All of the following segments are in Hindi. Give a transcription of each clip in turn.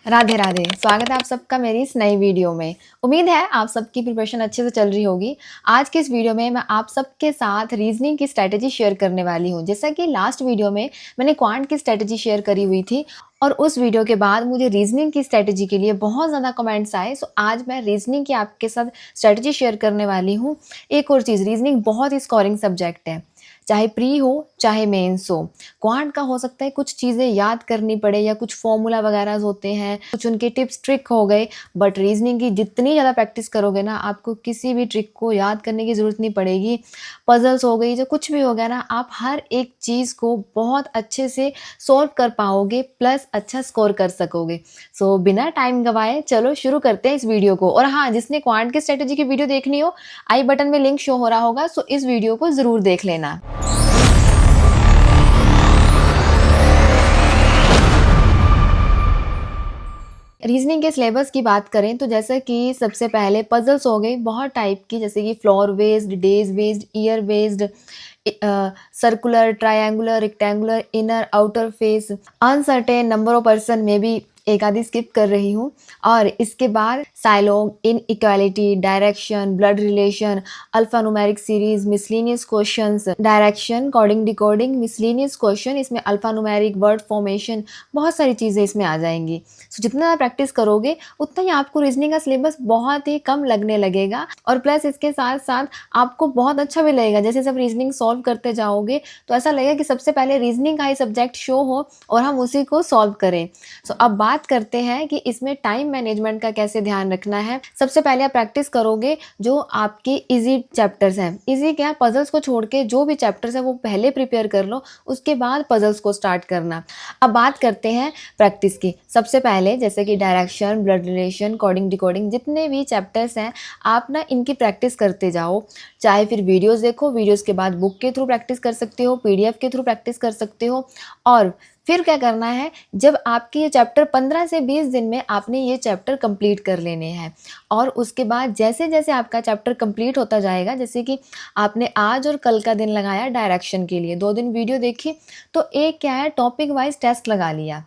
राधे राधे। स्वागत है आप सबका मेरी इस नई वीडियो में। उम्मीद है आप सबकी प्रिपरेशन अच्छे से चल रही होगी। आज के इस वीडियो में मैं आप सबके साथ रीजनिंग की स्ट्रेटजी शेयर करने वाली हूँ। जैसा कि लास्ट वीडियो में मैंने क्वांट की स्ट्रेटजी शेयर करी हुई थी और उस वीडियो के बाद मुझे रीजनिंग की स्ट्रेटजी के लिए बहुत ज़्यादा कमेंट्स आए। सो आज मैं रीजनिंग की आपके साथ स्ट्रेटजी शेयर करने वाली हूँ। एक और चीज़, रीजनिंग बहुत ही स्कोरिंग सब्जेक्ट है, चाहे प्री हो चाहे मेंस हो। क्वांट का हो सकता है कुछ चीज़ें याद करनी पड़े या कुछ फॉर्मूला वगैरह होते हैं, कुछ उनके टिप्स ट्रिक हो गए, बट रीजनिंग की जितनी ज़्यादा प्रैक्टिस करोगे ना, आपको किसी भी ट्रिक को याद करने की ज़रूरत नहीं पड़ेगी। पजल्स हो गई, जो कुछ भी हो गया ना, आप हर एक चीज़ को बहुत अच्छे से सॉल्व कर पाओगे, प्लस अच्छा स्कोर कर सकोगे। सो बिना टाइम गवाए चलो शुरू करते हैं इस वीडियो को। और हाँ, जिसने क्वांट की स्ट्रेटजी की वीडियो देखनी हो, आई बटन में लिंक शो हो रहा होगा, सो इस वीडियो को ज़रूर देख लेना। रीजनिंग के सिलेबस की बात करें तो जैसे कि सबसे पहले पजल्स हो गई बहुत टाइप की, जैसे कि floor based, days based, year based, circular, triangular, rectangular, inner outer face, uncertain, number of person में भी एक आधी स्किप कर रही हूँ। और इसके बाद syllogism, inequality, direction, blood relation, alpha numeric series, miscellaneous questions, direction, coding decoding, miscellaneous question, इसमें अल्फा न्यूमेरिक, वर्ड फॉर्मेशन, बहुत सारी चीज़ें इसमें आ जाएंगी। सो जितना प्रैक्टिस करोगे उतना ही आपको रीजनिंग का सिलेबस बहुत ही कम लगने लगेगा, और प्लस इसके साथ साथ आपको बहुत अच्छा भी लगेगा। जैसे जब रीजनिंग सॉल्व करते जाओगे तो ऐसा लगेगा कि सबसे पहले रीजनिंग का ही सब्जेक्ट शो हो और हम उसी को सॉल्व करें। सो अब बात करते हैं कि इसमें टाइम मैनेजमेंट का कैसे ध्यान रखना है। सबसे पहले आप प्रैक्टिस करोगे जो आपके इजी चैप्टर्स हैं। इजी क्या, पजल्स को छोड़ के जो भी चैप्टर्स है वो पहले प्रिपेयर कर लो, उसके बाद पजल्स को स्टार्ट करना। अब बात करते हैं प्रैक्टिस की। सबसे पहले जैसे कि direction, blood relation, coding decoding, जितने भी चैप्टर्स हैं आप ना इनकी प्रैक्टिस करते जाओ। चाहे फिर वीडियोस देखो, वीडियोस के बाद बुक के थ्रू प्रैक्टिस कर सकते हो, पीडीएफ के थ्रू प्रैक्टिस कर सकते हो। और फिर क्या करना है, जब आपके ये चैप्टर 15 से 20 दिन में आपने ये चैप्टर कंप्लीट कर लेने हैं। और उसके बाद जैसे जैसे आपका चैप्टर कंप्लीट होता जाएगा, जैसे कि आपने आज और कल का दिन लगाया डायरेक्शन के लिए, 2 दिन वीडियो देखी, तो एक क्या है, टॉपिक वाइज टेस्ट लगा लिया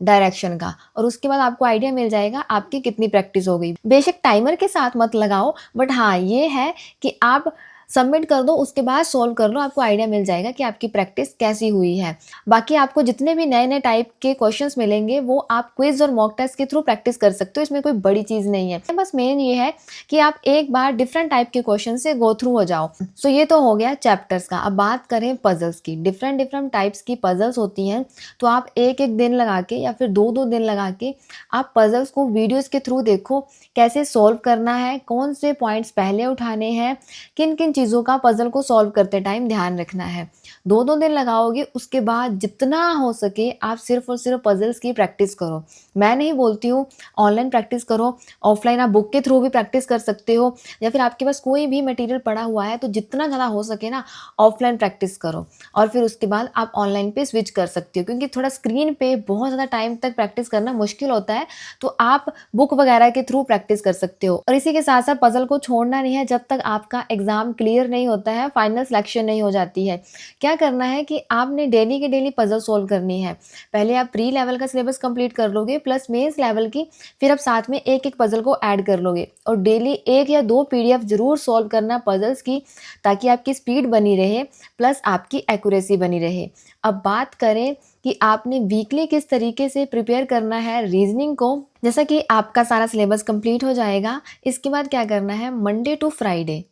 डायरेक्शन का, और उसके बाद आपको आइडिया मिल जाएगा आपकी कितनी प्रैक्टिस हो गई। बेशक टाइमर के साथ मत लगाओ, बट हाँ ये है कि आप सबमिट कर दो, उसके बाद सोल्व कर लो, आपको आइडिया मिल जाएगा कि आपकी प्रैक्टिस कैसी हुई है। बाकी आपको जितने भी नए नए टाइप के क्वेश्चंस मिलेंगे वो आप क्विज और मॉक टेस्ट के थ्रू प्रैक्टिस कर सकते हो, इसमें कोई बड़ी चीज़ नहीं है। बस मेन ये है कि आप एक बार डिफरेंट टाइप के क्वेश्चन से गो थ्रू हो जाओ। सो ये तो हो गया चैप्टर्स का। अब बात करें पजल्स की। डिफरेंट डिफरेंट टाइप्स की पजल्स होती हैं, तो आप एक एक दिन लगा के या फिर दो दो दिन लगा के आप पजल्स को वीडियोस के थ्रू देखो, कैसे सॉल्व करना है, कौन से पॉइंट्स पहले उठाने हैं, किन किन चीज़ों का पजल को सॉल्व करते टाइम ध्यान रखना है। दो दो दिन लगाओगे, उसके बाद जितना हो सके आप सिर्फ और सिर्फ पजल्स की प्रैक्टिस करो। मैं नहीं बोलती हूँ ऑनलाइन प्रैक्टिस करो, ऑफलाइन आप बुक के थ्रू भी प्रैक्टिस कर सकते हो, या फिर आपके पास कोई भी मटेरियल पड़ा हुआ है तो जितना ज़्यादा हो सके ना ऑफलाइन प्रैक्टिस करो, और फिर उसके बाद आप ऑनलाइन पे स्विच कर सकते हो, क्योंकि थोड़ा स्क्रीन पे बहुत ज़्यादा टाइम तक प्रैक्टिस करना मुश्किल होता है। तो आप बुक वगैरह के थ्रू प्रैक्टिस कर सकते हो। और इसी के साथ साथ पजल को छोड़ना नहीं है जब तक आपका एग्जाम क्लियर नहीं होता है, फाइनल सिलेक्शन नहीं हो जाती है। क्या करना है कि आपने डेली के डेली पजल सोल्व करनी है। पहले आप प्री लेवल का सिलेबस कंप्लीट कर लोगे प्लस मेंस लेवल की, फिर आप साथ में एक एक पजल को ऐड कर लोगे, और डेली 1 या 2 पीडीएफ जरूर सॉल्व करना पजल्स की, ताकि आपकी स्पीड बनी रहे प्लस आपकी एक्यूरेसी बनी रहे। अब बात करें कि आपने वीकली किस तरीके से प्रिपेयर करना है रीजनिंग को। जैसा कि आपका सारा सिलेबस कंप्लीट हो जाएगा, इसके बाद क्या करना है, मंडे टू फ्राइडे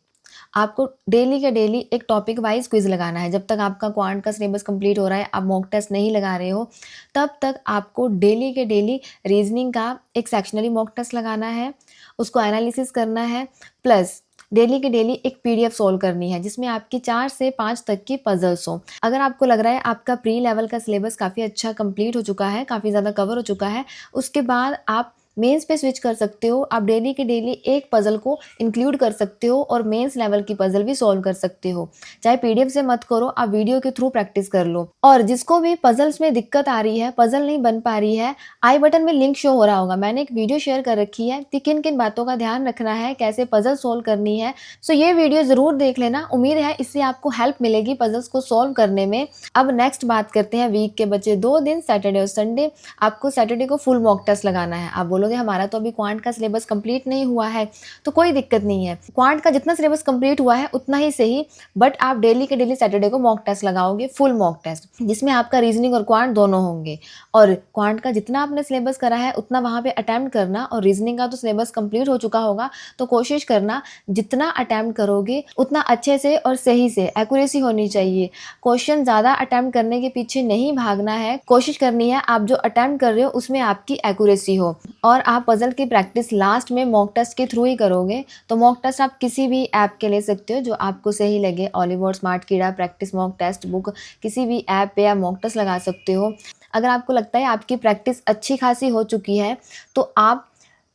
आपको डेली के डेली एक टॉपिक वाइज क्विज लगाना है। जब तक आपका क्वांट का सिलेबस कंप्लीट हो रहा है, आप मॉक टेस्ट नहीं लगा रहे हो, तब तक आपको डेली के डेली रीजनिंग का एक सेक्शनरी मॉक टेस्ट लगाना है, उसको एनालिसिस करना है, प्लस डेली के डेली एक पीडीएफ सोल्व करनी है जिसमें आपकी 4 से 5 तक की पजल्स हो। अगर आपको लग रहा है आपका प्री लेवल का सिलेबस काफ़ी अच्छा कंप्लीट हो चुका है, काफ़ी ज़्यादा कवर हो चुका है, उसके बाद आप मेंस पे स्विच कर सकते हो। आप डेली के डेली एक पज़ल को इंक्लूड कर सकते हो और मेंस लेवल की पज़ल भी सॉल्व कर सकते हो। चाहे पीडीएफ से मत करो, आप वीडियो के थ्रू प्रैक्टिस कर लो। और जिसको भी पज़ल्स में दिक्कत आ रही है, पज़ल नहीं बन पा रही है, आई बटन में लिंक शो हो रहा होगा। मैंने एक वीडियो शेयर कर रखी है कि किन-किन बातों का ध्यान रखना है, कैसे पज़ल सॉल्व करनी है। सो ये वीडियो ज़रूर देख लेना। उम्मीद है इससे आपको हेल्प मिलेगी पज़ल्स को सॉल्व करने में। अब नेक्स्ट बात करते हैं वीक के बचे 2 दिन, सैटरडे और संडे। आपको सैटरडे को फुल मॉक टेस्ट लगाना है। आप बोलोगे हमारा तो अभी क्वांट का सिलेबस कंप्लीट नहीं हुआ है, तो कोई दिक्कत नहीं है। क्वांट का जितना सिलेबस कंप्लीट हुआ है उतना ही सही, बट आप डेली के डेली सैटरडे को मॉक टेस्ट लगाओगे, फुल मॉक टेस्ट, जिसमें आपका रीजनिंग और क्वांट दोनों होंगे। और क्वांट का जितना आपने सिलेबस करा है उतना वहाँ पे अटेम्प्ट करना, और रीजनिंग का तो सिलेबस कंप्लीट हो चुका होगा, तो कोशिश करना जितना अटेम्प्ट करोगे उतना अच्छे से और सही से, एक्यूरेसी होनी चाहिए। क्वेश्चन ज़्यादा अटेम्प्ट करने के पीछे नहीं भागना है, कोशिश करनी है आप जो अटेम्प्ट कर रहे हो उसमें आपकी एक्यूरेसी हो। और आप पजल की प्रैक्टिस लास्ट में मॉक टेस्ट के थ्रू ही करोगे। तो मॉक टेस्ट आप किसी भी ऐप के ले सकते हो जो आपको सही लगे, ऑलिवर, स्मार्ट कीड़ा, प्रैक्टिस मॉक टेस्ट बुक, किसी भी ऐप पे आप मॉक टेस्ट लगा सकते हो। अगर आपको लगता है आपकी प्रैक्टिस अच्छी खासी हो चुकी है तो आप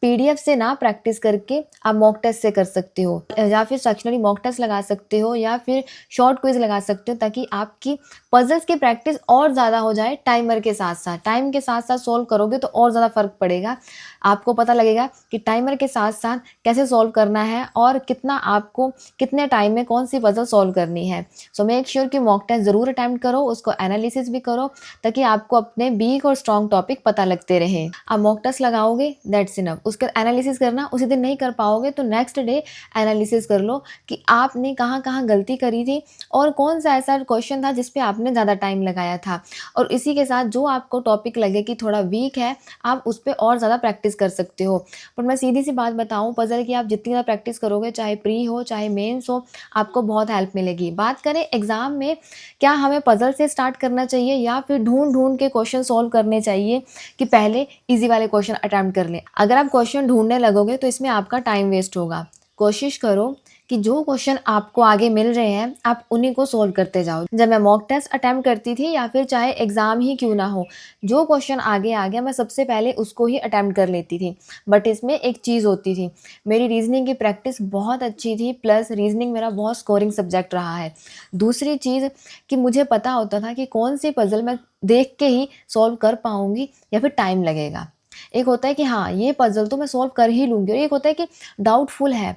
पीडीएफ से ना प्रैक्टिस करके आप मॉक टेस्ट से कर सकते हो, या फिर सेक्शनली मॉक टेस्ट लगा सकते हो, या फिर शॉर्ट क्विज लगा सकते हो, ताकि आपकी पजल्स की प्रैक्टिस और ज़्यादा हो जाए। टाइमर के साथ साथ, टाइम के साथ साथ सॉल्व करोगे तो और ज़्यादा फर्क पड़ेगा। आपको पता लगेगा कि टाइमर के साथ साथ कैसे सॉल्व करना है और कितना आपको कितने टाइम में कौन सी पजल सॉल्व करनी है। सो मेक श्योर कि मॉक टेस्ट ज़रूर अटेम्प्ट करो, उसको एनालिसिस भी करो, ताकि आपको अपने वीक और स्ट्रॉन्ग टॉपिक पता लगते रहे। आप मॉक टेस्ट लगाओगे, दैट्स इनफ। उसके एनालिसिस करना उसी दिन नहीं कर पाओगे तो नेक्स्ट डे एनालिसिस कर लो कि आपने कहाँ कहाँ गलती करी थी और कौन सा ऐसा क्वेश्चन था जिस पे आपने ज़्यादा टाइम लगाया था। और इसी के साथ जो आपको टॉपिक लगे कि थोड़ा वीक है, आप उस पर और ज़्यादा प्रैक्टिस कर सकते हो। पर मैं सीधी सी बात बताऊँ, पजल की आप जितनी ज़्यादा प्रैक्टिस करोगे, चाहे प्री हो चाहे मेंस हो, आपको बहुत हेल्प मिलेगी। बात करें एग्ज़ाम में, क्या हमें पजल से स्टार्ट करना चाहिए या फिर ढूंढ ढूंढ के क्वेश्चन सॉल्व करने चाहिए कि पहले इजी वाले क्वेश्चन अटेम्प्ट कर लें? अगर आप क्वेश्चन ढूंढने लगोगे तो इसमें आपका टाइम वेस्ट होगा। कोशिश करो कि जो क्वेश्चन आपको आगे मिल रहे हैं आप उन्हीं को सोल्व करते जाओ। जब मैं मॉक टेस्ट अटेम्प्ट करती थी या फिर चाहे एग्जाम ही क्यों ना हो, जो क्वेश्चन आगे आ गया मैं सबसे पहले उसको ही अटेम्प्ट कर लेती थी। बट इसमें एक चीज़ होती थी, मेरी रीजनिंग की प्रैक्टिस बहुत अच्छी थी, प्लस रीजनिंग मेरा बहुत स्कोरिंग सब्जेक्ट रहा है। दूसरी चीज़ कि मुझे पता होता था कि कौन सी पजल मैं देख के ही सॉल्व कर पाऊंगी या फिर टाइम लगेगा। एक होता है कि हाँ ये पजल तो मैं सॉल्व कर ही लूँगी, और एक होता है कि डाउटफुल है,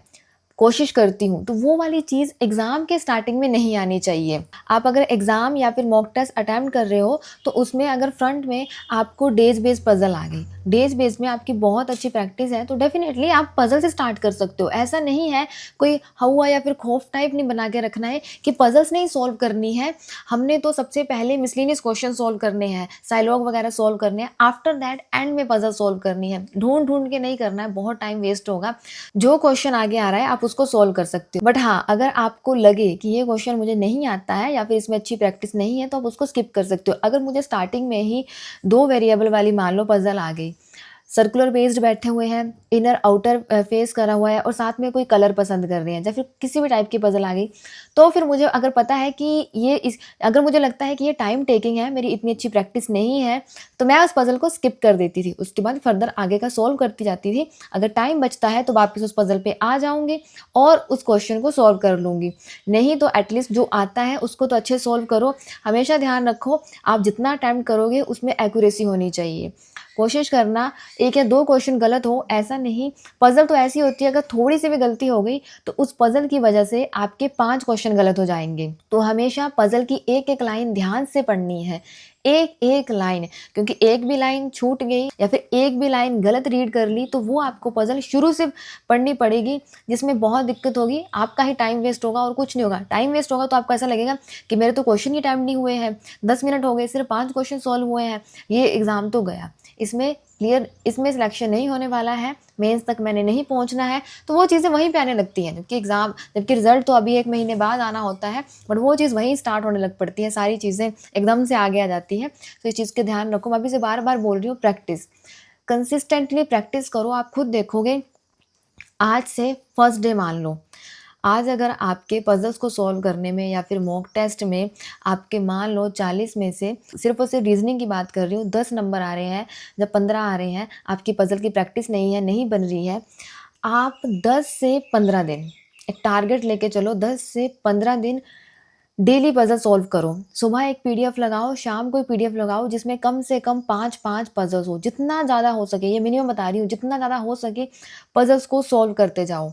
कोशिश करती हूँ, तो वो वाली चीज़ एग्ज़ाम के स्टार्टिंग में नहीं आनी चाहिए। आप अगर एग्ज़ाम या फिर मॉक टेस्ट अटेम्प्ट कर रहे हो तो उसमें अगर फ्रंट में आपको डेज बेस्ड पजल आ गई, डेज बेस्ड में आपकी बहुत अच्छी प्रैक्टिस है, तो डेफिनेटली आप पजल से स्टार्ट कर सकते हो। ऐसा नहीं है कोई हवा या फिर खौफ टाइप नहीं बना के रखना है कि पजल्स नहीं सॉल्व करनी है, हमने तो सबसे पहले मिसलिनियस क्वेश्चन सॉल्व करने हैं, साइलॉग वगैरह सॉल्व करने हैं, आफ्टर दैट एंड में पजल सॉल्व करनी है। ढूंढ ढूंढ के नहीं करना है, बहुत टाइम वेस्ट होगा। जो क्वेश्चन आगे आ रहा है आप उसको सॉल्व कर सकते हो। बट हाँ, अगर आपको लगे कि ये क्वेश्चन मुझे नहीं आता है या फिर इसमें अच्छी प्रैक्टिस नहीं है तो आप उसको स्किप कर सकते हो। अगर मुझे स्टार्टिंग में ही 2 वेरिएबल वाली मान लो पजल आ गई, सर्कुलर बेस्ड बैठे हुए हैं, इनर आउटर फेस करा हुआ है और साथ में कोई कलर पसंद कर रहे हैं, या फिर किसी भी टाइप की पजल आ गई, तो फिर मुझे अगर पता है कि अगर मुझे लगता है कि ये टाइम टेकिंग है, मेरी इतनी अच्छी प्रैक्टिस नहीं है, तो मैं उस पजल को स्किप कर देती थी। उसके बाद फर्दर आगे का सॉल्व करती जाती थी। अगर टाइम बचता है तो वापस उस पजल पे आ जाऊंगी और उस क्वेश्चन को सॉल्व कर लूंगी। नहीं तो एटलीस्ट जो आता है उसको तो अच्छे सॉल्व करो। हमेशा ध्यान रखो, आप जितना अटैम्प्ट करोगे उसमें एक्यूरेसी होनी चाहिए। कोशिश करना 1 या 2 क्वेश्चन गलत हो ऐसा नहीं। पज़ल तो ऐसी होती है, अगर थोड़ी सी भी गलती हो गई तो उस पज़ल की वजह से आपके 5 क्वेश्चन गलत हो जाएंगे। तो हमेशा पज़ल की एक-एक लाइन ध्यान से पढ़नी है, एक-एक लाइन, क्योंकि एक भी लाइन छूट गई या फिर एक भी लाइन गलत रीड कर ली तो वो आपको पज़ल शुरू से पढ़नी पड़ेगी, जिसमें बहुत दिक्कत होगी, आपका ही टाइम वेस्ट होगा और कुछ नहीं होगा। टाइम वेस्ट होगा तो आपको ऐसा लगेगा कि मेरे तो क्वेश्चन ही अटेम्प्ट नहीं हुए हैं, 10 मिनट हो गए, सिर्फ 5 क्वेश्चन सॉल्व हुए हैं, ये एग्ज़ाम तो गया। इसमें सिलेक्शन नहीं होने वाला है, मेंस तक मैंने नहीं पहुंचना है, तो वो चीज़ें वहीं पे आने लगती हैं। जबकि रिजल्ट तो अभी 1 महीने बाद आना होता है, बट वो चीज़ वहीं स्टार्ट होने लग पड़ती है, सारी चीज़ें एकदम से आगे आ जाती हैं। तो इस चीज़ के ध्यान रखो। मैं अभी से बार बार बोल रही हूँ, प्रैक्टिस कंसिस्टेंटली प्रैक्टिस करो। आप खुद देखोगे, आज से फर्स्ट डे मान लो, आज अगर आपके पज़ल्स को सॉल्व करने में या फिर मॉक टेस्ट में आपके मान लो 40 में से सिर्फ़ और सिर्फ़ रीज़निंग की बात कर रही हूँ 10 नंबर आ रहे हैं, जब 15 आ रहे हैं, आपकी पज़ल की प्रैक्टिस नहीं है, नहीं बन रही है, आप 10 से 15 दिन एक टारगेट लेके चलो, 10 से 15 दिन डेली पज़ल सॉल्व करो। सुबह एक पीडीएफ लगाओ, शाम को एक पीडीएफ लगाओ जिसमें कम से कम 5-5 पज़ल्स हो। जितना ज़्यादा हो सके, ये मिनिमम बता रही हूँ, जितना ज़्यादा हो सके पज़ल्स को सॉल्व करते जाओ।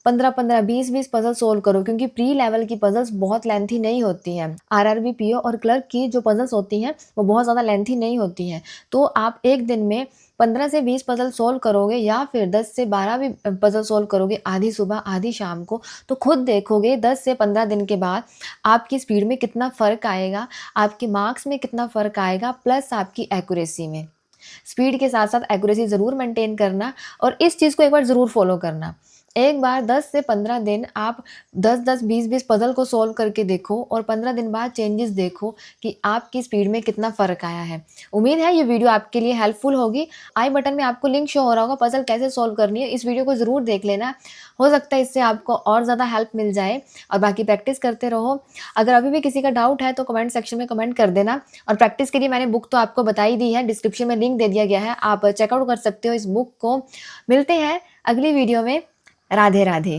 15-15, 20-20 पज़ल सोल्व करो क्योंकि प्री लेवल की पज़ल्स बहुत लेंथी नहीं होती हैं। आरआरबी, पीओ और क्लर्क की जो पज़ल्स होती हैं, वो बहुत ज़्यादा लेंथी नहीं होती हैं। तो आप एक दिन में 15 से 20 पज़ल सोल्व करोगे या फिर 10 से 12 भी पज़ल सोल्व करोगे, आधी सुबह, आधी शाम को, तो खुद देखोगे 10 से 15 दिन के बाद आपकी स्पीड में कितना फ़र्क आएगा, आपके मार्क्स में कितना फ़र्क आएगा, प्लस आपकी एक्यूरेसी में। स्पीड के साथ-साथ एक्यूरेसी ज़रूर मेंटेन करना और इस चीज़ को एक बार ज़रूर फ़ॉलो करना। एक बार 10 से 15 दिन आप 10-10, 20-20 पज़ल को सॉल्व करके देखो और 15 दिन बाद चेंजेस देखो कि आपकी स्पीड में कितना फ़र्क आया है। उम्मीद है ये वीडियो आपके लिए हेल्पफुल होगी। आई बटन में आपको लिंक शो हो रहा होगा पज़ल कैसे सॉल्व करनी है, इस वीडियो को ज़रूर देख लेना। हो सकता है इससे आपको और ज़्यादा हेल्प मिल जाए और बाकी प्रैक्टिस करते रहो। अगर अभी भी किसी का डाउट है तो कमेंट सेक्शन में कमेंट कर देना और प्रैक्टिस के लिए मैंने बुक तो आपको बता ही दी है, डिस्क्रिप्शन में लिंक दे दिया गया है, आप चेकआउट कर सकते हो इस बुक को। मिलते हैं अगली वीडियो में। राधे राधे।